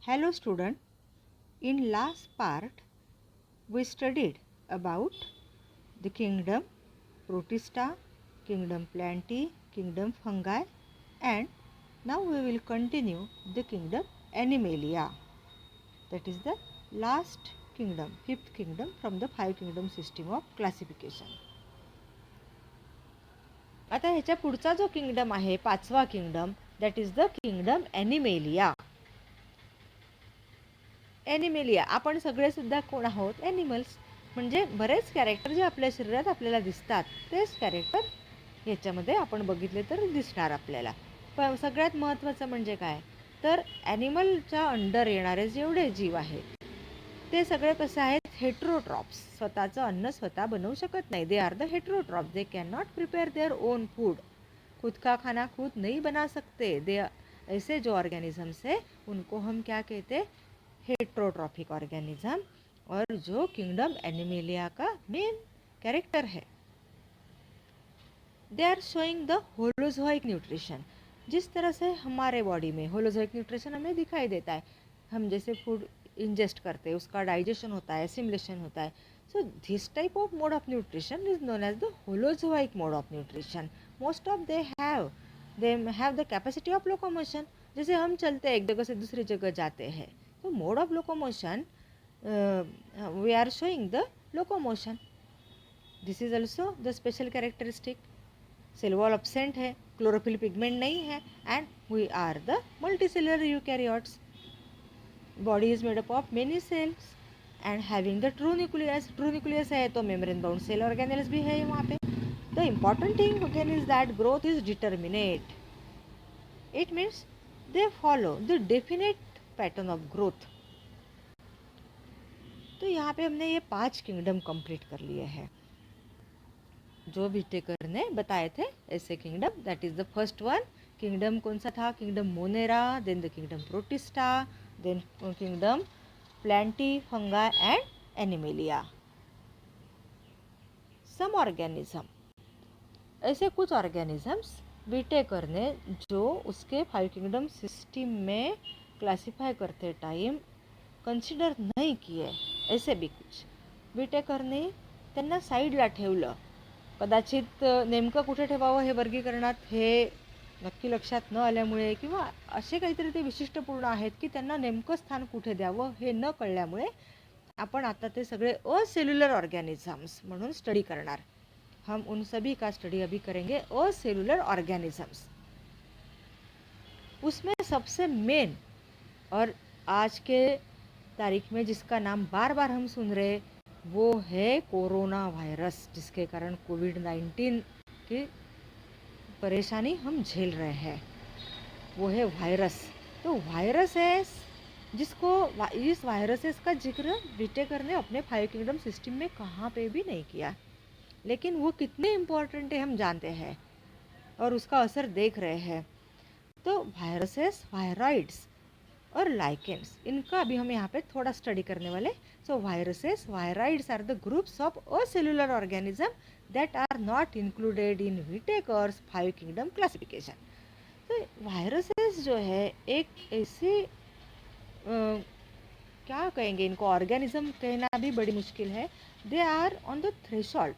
Hello student, in last part we studied about the kingdom Protista, kingdom Plantae, kingdom Fungi, and now we will continue the kingdom Animalia. That is the last kingdom, fifth kingdom from the five kingdom system of classification. आता ह्याच्या पुढचा जो kingdom आहे पाचवा kingdom, that is the kingdom Animalia. Animalia आपण सगळे सुद्धा कोण आहोत? ॲनिमल्स. म्हणजे बरेच कॅरेक्टर जे आपल्या शरीरात आपल्याला दिसतात तेच कॅरेक्टर ह्याच्यामध्ये आपण बघितले तर दिसणार आपल्याला. पण सगळ्यात महत्त्वाचं म्हणजे काय तर ॲनिमलच्या अंडर येणारे जेवढे जीव आहेत ते सगळे कसे आहेत? हेट्रोट्रॉप्स. स्वतःचं अन्न स्वतः बनवू शकत नाही. They are the heterotrophs. They can not prepare their own food. खुद का खाना खुद नहीं बना सकते. दे ऐसे जो ऑर्गेनिजम्स है उनको हम क्या कहते? Heterotrophic organism. और जो किंगडम एनिमेलिया का मेन कैरेक्टर है. They are showing the holozoic nutrition. जिस तरह से हमारे बॉडी में होलोजोइक न्यूट्रिशन हमें दिखाई देता है, हम जैसे फूड इंजेस्ट करते हैं उसका डाइजेशन होता है, एसिमिलेशन होता है. So this type of mode of nutrition is known as the holozoic mode of nutrition. Most of they have the capacity of locomotion. जैसे हम चलते हैं एक जगह से दूसरी जगह जाते हैं तो mode of locomotion we are showing the locomotion. This is also the special characteristic. Cell wall absent है, क्लोरोफिल पिगमेंट नहीं है, and we are the multicellular eukaryotes. Body is made up of many cells and having the true nucleus. True nucleus है तो membrane bound cell organelles भी है वहाँ पे. The important thing again is that growth is determinate. It means they follow the definite pattern of growth. तो यहाँ पे हमने ये 5 किंगडम कंप्लीट कर लिए हैं जो विटेकर ने बताए थे. ऐसे kingdom, that is the first one. Kingdom कौन सा था? Kingdom monera. Then the kingdom protista. Then kingdom plantae, fungi and animalia. Some organism, ऐसे कुछ ऑर्गेनिजम्स विटेकर ने जो उसके 5 किंगडम सिस्टम में क्लासिफाई करते टाइम कन्सिडर नाही किए. ऐसे बी कुछ विटेकरने त्यांना साईडला ठेवलं. कदाचित नेमकं कुठे ठेवावं हे वर्गीकरणात हे नक्की लक्षात न आल्यामुळे किंवा असे काहीतरी ते विशिष्टपूर्ण आहेत की त्यांना नेमकं स्थान कुठे द्यावं हे न कळल्यामुळे आपण आता ते सगळे असेल्युलर ऑर्गेनिजम्स म्हणून स्टडी करणार. हम उन सभी का स्टडी अभी करेंगे, असेल्युलर ऑर्गेनिजम्स. उसमें सबसे मेन और आज के तारीख में जिसका नाम बार बार हम सुन रहे वो है कोरोना वायरस, जिसके कारण कोविड-19 की परेशानी हम झेल रहे हैं. वो है वायरस. तो वायरसेस जिसको इस वायरसेस का जिक्र विटेकर ने अपने 5 किंगडम सिस्टम में कहाँ पे भी नहीं किया, लेकिन वो कितने इम्पोर्टेंट है हम जानते हैं और उसका असर देख रहे हैं. तो वायरसेस, वायरॉइड्स और लाइकेंस, इनका अभी हम यहाँ पे थोड़ा स्टडी करने वाले. So viruses, viroids are the groups of acellular organism that are not included in Whittaker's 5 kingdom classification. तो वायरसेस जो है एक ऐसे क्या कहेंगे इनको, ऑर्गेनिज्म कहना भी बड़ी मुश्किल है. They are on the threshold.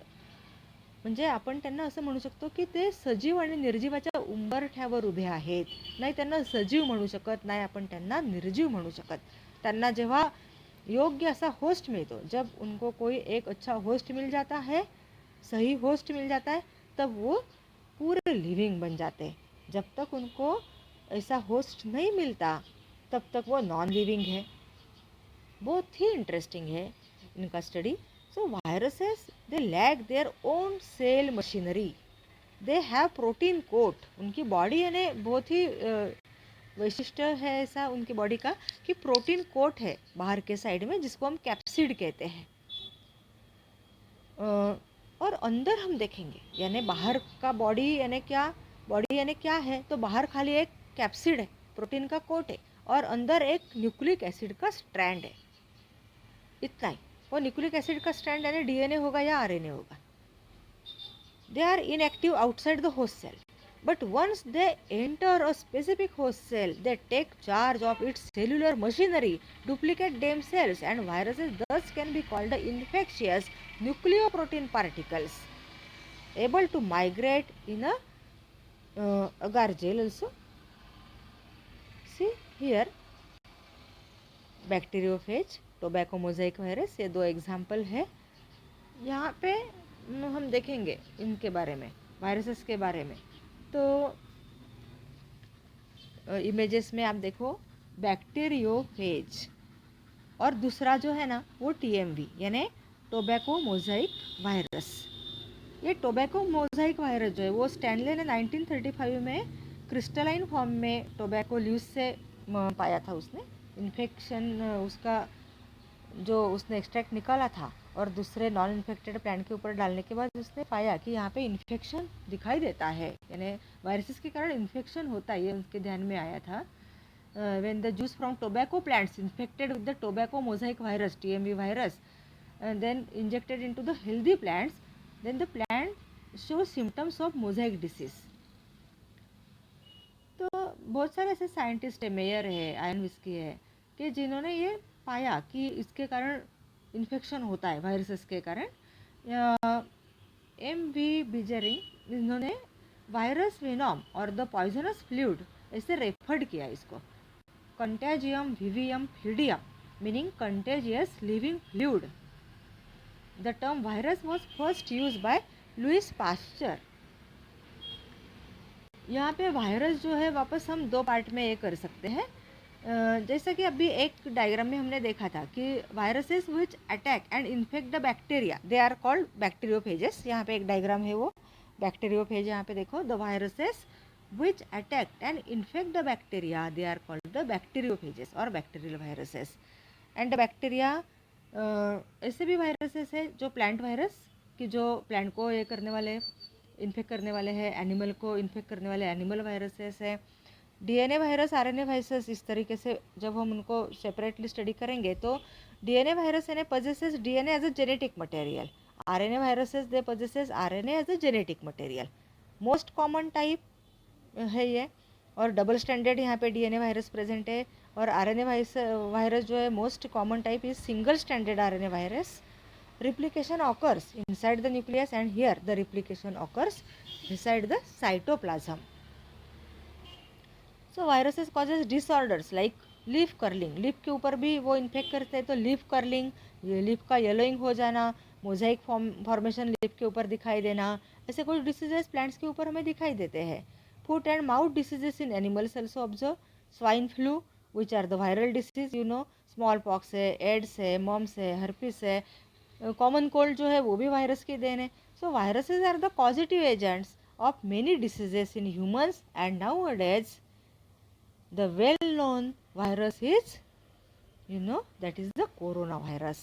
म्हणजे आपण त्यांना असं म्हणू शकतो की ते सजीव आणि निर्जीवाच्या उंबरठ्यावर उभे आहेत. नाही त्यांना सजीव म्हणू शकत, नाही आपण त्यांना निर्जीव म्हणू शकत. त्यांना जेव्हा योग्य ऐसा होस्ट मिलतो, जब उनको कोई एक अच्छा होस्ट मिल जाता है, सही होस्ट मिल जाता है, तब वो पूरे लिविंग बन जाते हैं. जब तक उनको ऐसा होस्ट नहीं मिलता तब तक वो नॉन लिविंग है. बहुत ही इंटरेस्टिंग है इनका study. So viruses, they lack their own cell machinery. They have protein coat. उनकी बॉडी यानी बहुत ही वैशिष्ट्य है ऐसा उनकी बॉडी का कि प्रोटीन कोट है बाहर के साइड में जिसको हम कैप्सिड कहते हैं. और अंदर हम देखेंगे यानी बाहर का बॉडी यानी क्या है, तो बाहर खाली एक कैप्सिड है, प्रोटीन का कोट है, और अंदर एक न्यूक्लिक एसिड का स्ट्रैंड है. इतना ही. वो न्यूक्लिक एसिड का स्ट्रैंड यानी DNA होगा या RNA होगा. They are inactive outside the host cell. But once they enter a specific host cell, they take charge of its cellular machinery, duplicate themselves, and viruses thus can be called the infectious nucleoprotein particles, able to migrate in a agar gel also. See here, bacteriophage, tobacco mosaic virus, ये दो example है। यहाँ पे हम देखेंगे इनके बारे में, वायरसेस के बारे में। तो इमेजेस में आप देखो बैक्टीरियोफेज, और दूसरा जो है ना वो टीएमवी यानी टोबैको मोज़ाइक वायरस। ये टोबैको मोज़ाइक वायरस जो है वो स्टैनले ने 1935 में क्रिस्टलाइन फॉर्म में टोबैको लीव्स से पाया था। उसने इन्फेक्शन, उसका जो उसने एक्सट्रैक्ट निकाला था और दूसरे नॉन इन्फेक्टेड प्लांट के ऊपर डालने के बाद उसने पाया कि यहाँ पे इन्फेक्शन दिखाई देता है, यानी वायरसेस के कारण इन्फेक्शन होता है, ये उसके ध्यान में आया था। when the juice from tobacco plants infected with the tobacco mosaic virus, TMV virus, then injected into the healthy plants, then the plant shows symptoms of mosaic disease. तो बहुत सारे ऐसे साइंटिस्ट है, मेयर है, आयन विस्की है, कि जिन्होंने ये पाया कि इसके कारण इन्फेक्शन होता है वायरसेस के कारण। एम वी बिजरिंग, इन्होंने वायरस वेनॉम और द पॉइजनस फ्लूइड ऐसे रेफर्ड किया इसको। Contagium vivium fluidium, meaning contagious living fluid. The term virus was first used by Louis Pasteur. यहाँ पे वायरस जो है वापस हम दो पार्ट में ये कर सकते हैं। जैसा कि अभी एक डायग्राम में हमने देखा था कि viruses which attack and infect the bacteria, they are called bacteriophages. यहाँ पे एक डायग्राम है वो बैक्टीरियोफेज, यहाँ पे देखो, the viruses which attack and infect the bacteria, they are called the bacteriophages or bacterial viruses. And the bacteria ऐसे भी वायरसेस है जो प्लांट वायरस, कि जो प्लांट को ये करने वाले, इन्फेक्ट करने वाले हैं, एनिमल को इन्फेक्ट करने वाले एनिमल वायरसेस है। डीएनए वायरस, आरएनए वायरस, इस तरीके से जब हम उनको सेपरेटली स्टडी करेंगे तो डीएनए वायरस यानी possesses DNA as a genetic material, RNA viruses they possesses RNA as a genetic material. Most common type है ये, और डबल स्टैंडर्ड यहाँ पे डीएनए वायरस प्रेजेंट है। और आरएनए वायरस जो है most common type is single standard RNA virus. Replication occurs inside the nucleus and here the replication occurs inside the cytoplasm. So viruses causes disorders like leaf curling, leaf के ऊपर भी वो infect करते हैं, तो leaf curling, leaf का yellowing हो जाना, मोजाइक फॉर्मेशन लीफ के ऊपर दिखाई देना, ऐसे कुछ डिसीजेस प्लांट्स के ऊपर हमें दिखाई देते हैं। Foot and mouth diseases in animals also observe. Swine flu, which are the viral disease, you know, smallpox है, एड्स है, मम्स है, हर्पिस है, कॉमन कोल्ड जो है वो भी वायरस की देन है। So viruses are the positive agents of many diseases in humans, and nowadays the well known virus is, you know, that is the coronavirus.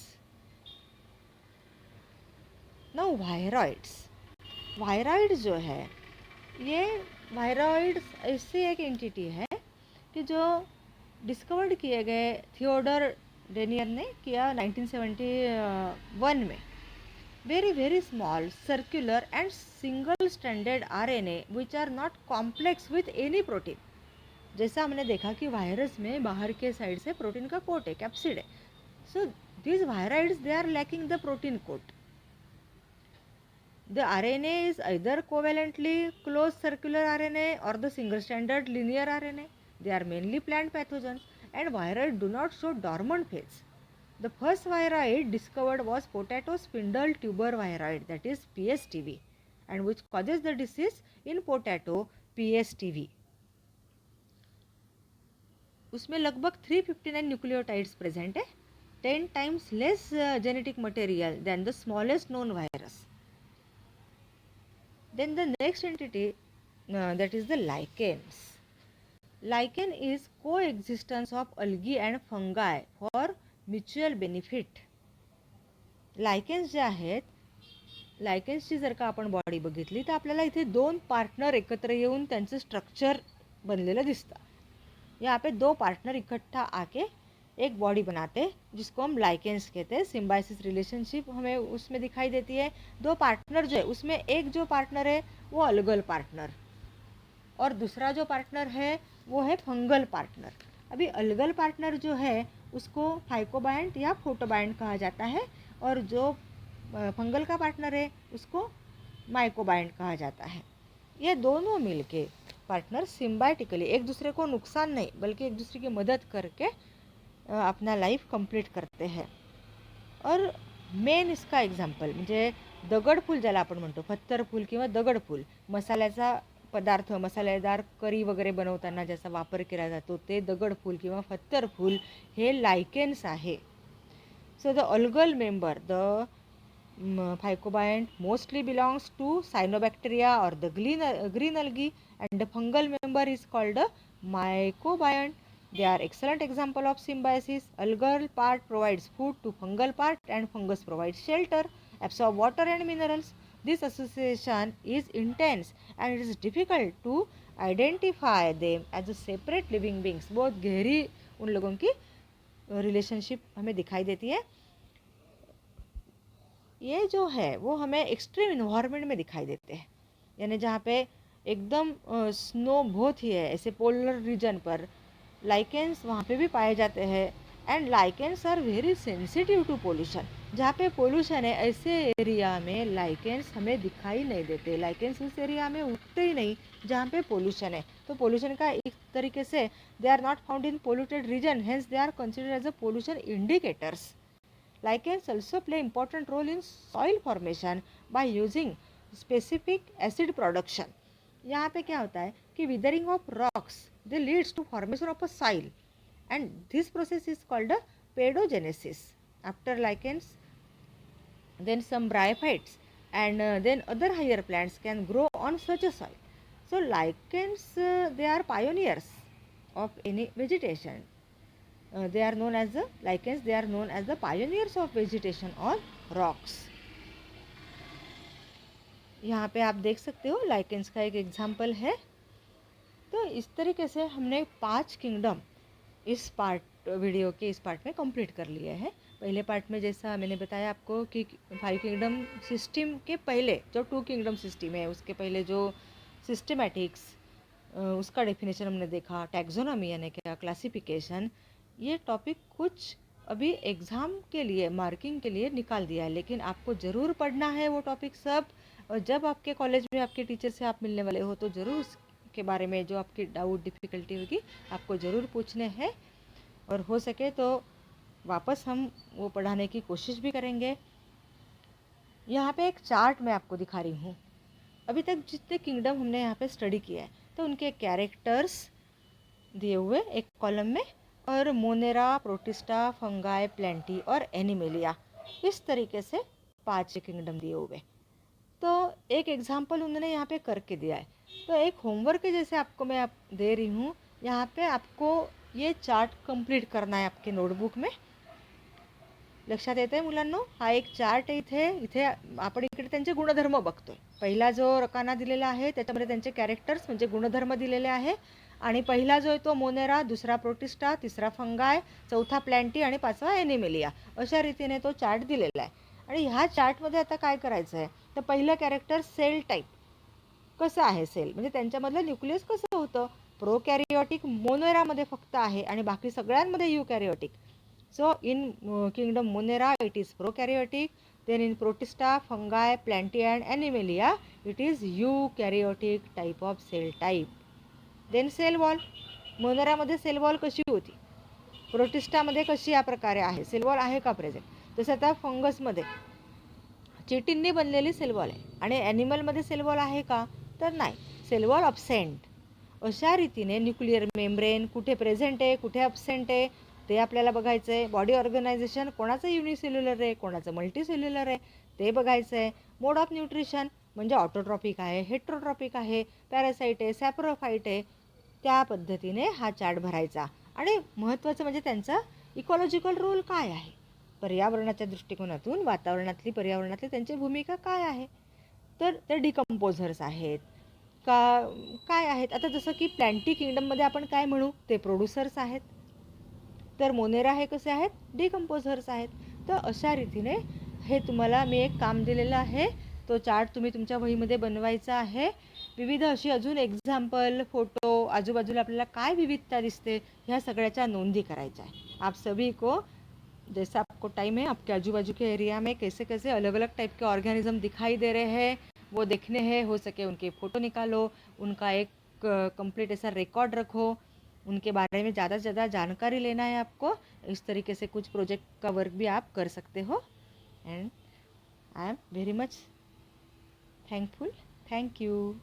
Now viroids, viroid जो है ये वायरॉइड्स ऐसी एक एंटिटी है कि जो डिस्कवर्ड किए गए थियोडर डेनियर ने किया 1971 में। Very very small circular and single stranded RNA which are not complex with any protein. जैसा हमने देखा कि वायरस में बाहर के साइड से प्रोटीन का कोट है, कैप्सिड है। So this viroids they are lacking the protein coat. The RNA is either covalently closed circular RNA or the single stranded linear RNA. They are mainly plant pathogens, and viroids do not show dormant phase. The first viroid discovered was potato spindle tuber viroid, that is PSTV, and which causes the disease in potato, PSTV. उसमें लगभग 359 nucleotides present है, 10 times less genetic material than the smallest known virus. Then the next entity, that is the lichens. Lichen is coexistence of algae and fungi for mutual benefit. Lichens जे आहेत, लायकेन्सची जर का आपण body बघितली तर आपल्याला इथे दोन पार्टनर एकत्र येऊन त्यांचं स्ट्रक्चर बनलेलं दिसतं. यहाँ पे दो पार्टनर इकट्ठा आके एक बॉडी बनाते जिसको हम लाइकेंस कहते हैं. सिम्बायोसिस रिलेशनशिप हमें उसमें दिखाई देती है. दो पार्टनर जो है उसमें एक जो पार्टनर है वो अलगल पार्टनर, और दूसरा जो पार्टनर है वो है फंगल पार्टनर। अभी अलगल पार्टनर जो है उसको फाइकोबायंट या फोटोबायंट कहा जाता है, और जो फंगल का पार्टनर है उसको माइकोबायंट कहा जाता है। ये दोनों मिलके पार्टनर सिम्बायोटिकली, एक दूसरे को नुकसान नहीं बल्कि एक दूसरे की मदद करके अपना लाईफ कंप्लीट करते हैं। और मेन इसका एक्झाम्पल म्हणजे दगडफूल, ज्याला आपण म्हणतो पत्थरफूल किंवा दगडफूल, मसाल्याचा पदार्थ, मसालेदार करी वगैरे बनवताना ज्याचा वापर केला जातो ते दगडफूल किंवा पत्थरफूल हे लायकेन्स आहे. So the algal member, the phycobiont mostly belongs to cyanobacteria or the green algae, and the fungal member is called a mycobiont. They are excellent example of symbiosis. Algal part provides food to fungal part and fungus provides shelter, absorb water and minerals. This association is intense and it is difficult to identify them as a separate living beings. बहुत गहरी उन लोगों की relationship हमें दिखाई देती है. ये जो है वो हमें एक्सट्रीम इन्वायरमेंट में दिखाई देते हैं, यानी जहाँ पे एकदम स्नो बहुत ही है, ऐसे पोलर रीजन पर लाइकेंस वहाँ पे भी पाए जाते हैं. And lichens are very sensitive to pollution. जहाँ पे पोल्यूशन है ऐसे एरिया में लाइकेंस हमें दिखाई नहीं देते. लाइकेंस उस एरिया में उगते ही नहीं जहाँ पे पोल्यूशन है. तो पोल्यूशन का एक तरीके से they are not found in polluted region, hence they are considered as a pollution indicators. Lichens also play important role in soil formation by using specific acid production. यहाँ पे क्या होता है कि withering of rocks they leads to formation of a soil, and this process is called a pedogenesis. After lichens, then some bryophytes and then other higher plants can grow on such a soil. So lichens they are pioneers of any vegetation. They are known as the lichens. They are known as the pioneers of vegetation on rocks. यहाँ पे आप देख सकते हो lichens का एक example है. तो इस तरीके से हमने 5 किंगडम इस वीडियो के इस पार्ट में कंप्लीट कर लिए हैं. पहले पार्ट में जैसा मैंने बताया आपको कि 5 किंगडम सिस्टम के पहले जो 2 किंगडम सिस्टम है उसके पहले जो सिस्टमैटिक्स उसका डेफिनेशन हमने देखा, टैक्सोनॉमी यानी क्या क्लासिफिकेशन. ये टॉपिक कुछ अभी एग्ज़ाम के लिए मार्किंग के लिए निकाल दिया है, लेकिन आपको ज़रूर पढ़ना है वो टॉपिक सब. और जब आपके कॉलेज में आपके टीचर से आप मिलने वाले हो तो ज़रूर उसके बारे में जो आपकी डाउट डिफ़िकल्टी होगी आपको ज़रूर पूछने हैं, और हो सके तो वापस हम वो पढ़ाने की कोशिश भी करेंगे. यहाँ पे एक चार्ट मैं आपको दिखा रही हूँ. अभी तक जितने किंगडम हमने यहाँ पे स्टडी किया है तो उनके कैरेक्टर्स दिए हुए एक कॉलम में, और मोनेरा, प्रोटिस्टा, फंगाई, प्लेंटी और एनिमेलिया, इस तरीके से 5 किंगडम दिए हुए. तो एक एग्जाम्पल उन्होंने यहाँ पे करके दिया है. तो एक होमवर्क जैसे आपको मैं दे रही हूँ. यहाँ पे आपको ये चार्ट कंप्लीट करना आहे आपके नोटबुक में. लक्षात येत आहे मुलांनो? हा एक चार्ट आहे. इथे आपण इकडे त्यांचे गुणधर्म बघतोय. पहिला जो रकाना दिलेला आहे त्याच्यामध्ये त्यांचे कॅरेक्टर्स म्हणजे गुणधर्म दिलेले आहे, आणि पहिला जो आहे तो मोनेरा, दुसरा प्रोटिस्टा, तिसरा फंगाय, चौथा प्लॅन्टी आणि पाचवा एनिमेलिया, अशा रीतीने तो चार्ट दिलेला आहे. आणि ह्या चार्टमध्ये आता काय करायचं आहे तर पहिलं कॅरेक्टर सेल टाईप कसं आहे. सेल म्हणजे त्यांच्यामधलं न्यूक्लियस कसं होतं. प्रोकॅरियोटिक मोनेरामध्ये फक्त आहे आणि बाकी सगळ्यांमध्ये eukaryotic. So in kingdom monera it is prokaryotic. Then in protista, fungi, plantae and animalia it is eukaryotic type of cell type. Then cell wall. मोनेरामध्ये सेल वॉल कशी होती, प्रोटिस्टामध्ये कशी या प्रकारे आहे, सेल वॉल आहे का प्रेझेंट. तसं आता फंगसमध्ये चिटिननी बनलेली सेल वॉल आहे, आणि ॲनिमलमध्ये सेल वॉल आहे का तर नाही, सेल वॉल अब्सेंट. अशा रीतीने न्यूक्लिअर मेम्ब्रेन कुठे प्रेझेंट आहे कुठे अब्सेंट आहे ते आपल्याला बघायचं आहे. बॉडी ऑर्गनायझेशन कोणाचं युनिसेल्युलर आहे कोणाचं मल्टीसेल्युलर आहे ते बघायचं आहे. मोड ऑफ न्यूट्रिशन म्हणजे ऑटोट्रॉपिक आहे, हेट्रोट्रॉपिक आहे, पॅरासाईट आहे, सॅप्रोफाईट आहे, त्या पद्धतीने हा चार्ट भरायचा. आणि महत्त्वाचं म्हणजे त्यांचा इकॉलॉजिकल रोल काय आहे, पर्यावरणाच्या दृष्टिकोनातून पर्यावरणातली त्यांची भूमिका काय आहे. तर ते डिकम्पोझर्स आहेत का काय आहेत. आता जसं की प्लॅन्टी किंगडममध्ये आपण काय म्हणू, ते प्रोड्युसर्स आहेत. तर मोनेरा हे कसे आहेत, डिकम्पोझर्स आहेत. तर अशा रीतीने हे तुम्हाला मी एक काम दिलेलं आहे, तो चार्ट तुम्ही तुमच्या वहीमध्ये बनवायचा आहे. विविध अशी अजून एक्झाम्पल, फोटो, आजूबाजूला आपल्याला काय विविधता दिसते ह्या सगळ्याच्या नोंदी करायच्या आहे. आप सभी को जैसा आपको टाइम है, आपके आजू बाजू के एरिया में कैसे कैसे अलग अलग टाइप के ऑर्गेनिज्म दिखाई दे रहे हैं वो देखने हैं. हो सके उनके फ़ोटो निकालो, उनका एक कंप्लीट ऐसा रिकॉर्ड रखो, उनके बारे में ज़्यादा से ज़्यादा जानकारी लेना है आपको. इस तरीके से कुछ प्रोजेक्ट का वर्क भी आप कर सकते हो. And I am very much thankful. Thank you.